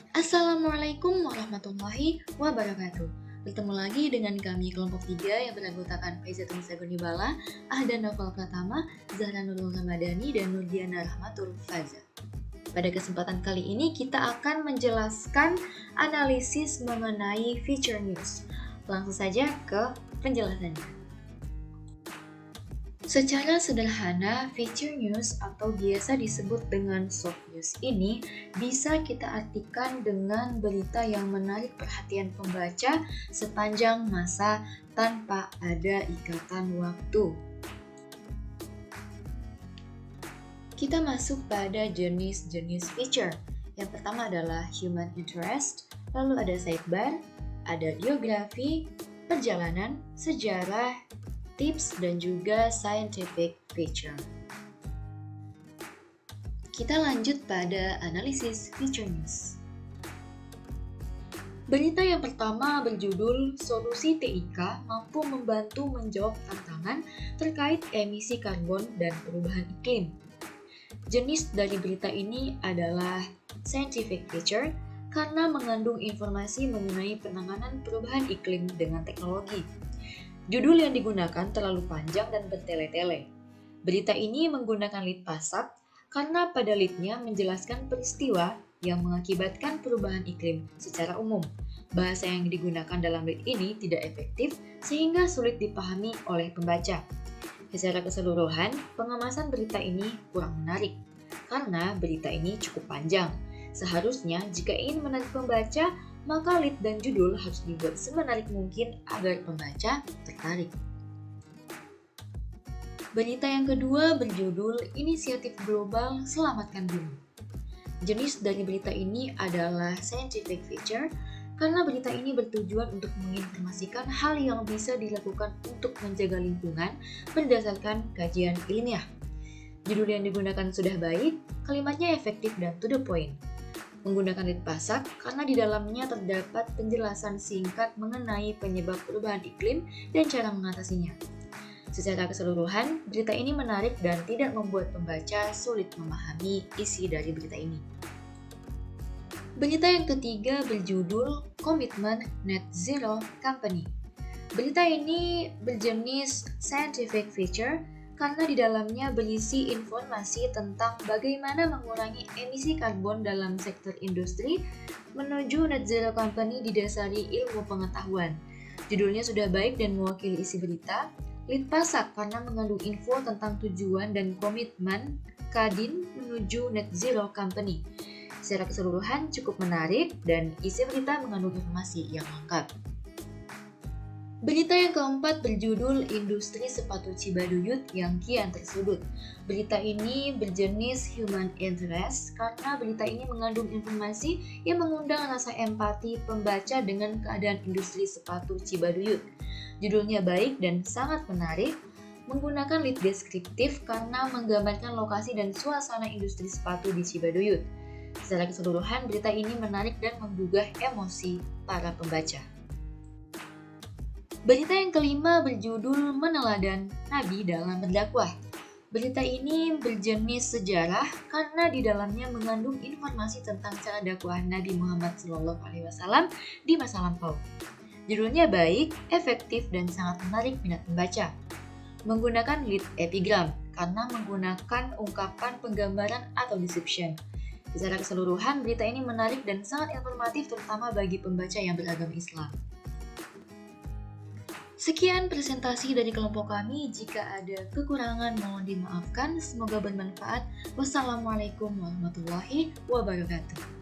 Assalamualaikum warahmatullahi wabarakatuh. Bertemu lagi dengan kami kelompok 3 yang beranggotakan Faizatun Sagunibala, Ahdan Novel Pratama, Zahra Nurul Ramadhani, dan Nurdiana Rahmatul Faza. Pada kesempatan kali ini kita akan menjelaskan analisis mengenai feature news. Langsung saja ke penjelasannya. Secara sederhana, feature news atau biasa disebut dengan soft news ini bisa kita artikan dengan berita yang menarik perhatian pembaca sepanjang masa tanpa ada ikatan waktu. Kita masuk pada jenis-jenis feature. Yang pertama adalah human interest, lalu ada sidebar, ada biografi, perjalanan, sejarah, tips, dan juga scientific feature. Kita lanjut pada analisis feature news. Berita yang pertama berjudul Solusi TIK mampu membantu menjawab tantangan terkait emisi karbon dan perubahan iklim. Jenis dari berita ini adalah scientific feature karena mengandung informasi mengenai penanganan perubahan iklim dengan teknologi. Judul yang digunakan terlalu panjang dan bertele-tele. Berita ini menggunakan lead pasap karena pada leadnya menjelaskan peristiwa yang mengakibatkan perubahan iklim secara umum. Bahasa yang digunakan dalam lead ini tidak efektif sehingga sulit dipahami oleh pembaca. Secara keseluruhan, pengemasan berita ini kurang menarik karena berita ini cukup panjang. Seharusnya jika ingin menarik pembaca, maka lead dan judul harus dibuat semenarik mungkin agar pembaca tertarik. Berita yang kedua berjudul Inisiatif Global Selamatkan Bumi. Jenis dari berita ini adalah scientific feature karena berita ini bertujuan untuk menginformasikan hal yang bisa dilakukan untuk menjaga lingkungan berdasarkan kajian ilmiah. Judul yang digunakan sudah baik, kalimatnya efektif dan to the point. Menggunakan lead pasap karena di dalamnya terdapat penjelasan singkat mengenai penyebab perubahan iklim dan cara mengatasinya. Secara keseluruhan, berita ini menarik dan tidak membuat pembaca sulit memahami isi dari berita ini. Berita yang ketiga berjudul Komitmen Net Zero Company. Berita ini berjenis scientific feature karena di dalamnya berisi informasi tentang bagaimana mengurangi emisi karbon dalam sektor industri menuju net zero company didasari ilmu pengetahuan. Judulnya sudah baik dan mewakili isi berita. Lead pasap karena mengandung info tentang tujuan dan komitmen Kadin menuju net zero company. Secara keseluruhan cukup menarik dan isi berita mengandung informasi yang lengkap. Berita yang keempat berjudul Industri Sepatu Cibaduyut yang Kian Tersudut. Berita ini berjenis human interest karena berita ini mengandung informasi yang mengundang rasa empati pembaca dengan keadaan industri sepatu Cibaduyut. Judulnya baik dan sangat menarik, menggunakan lead deskriptif karena menggambarkan lokasi dan suasana industri sepatu di Cibaduyut. Secara keseluruhan, berita ini menarik dan menggugah emosi para pembaca. Berita yang kelima berjudul Meneladan Nabi dalam Berdakwah. Berita ini berjenis sejarah karena di dalamnya mengandung informasi tentang cara dakwah Nabi Muhammad SAW di masa lampau. Judulnya baik, efektif, dan sangat menarik minat pembaca. Menggunakan lead epigram karena menggunakan ungkapan penggambaran atau description. Secara keseluruhan, berita ini menarik dan sangat informatif terutama bagi pembaca yang beragama Islam. Sekian presentasi dari kelompok kami. Jika ada kekurangan mohon dimaafkan. Semoga bermanfaat. Wassalamualaikum warahmatullahi wabarakatuh.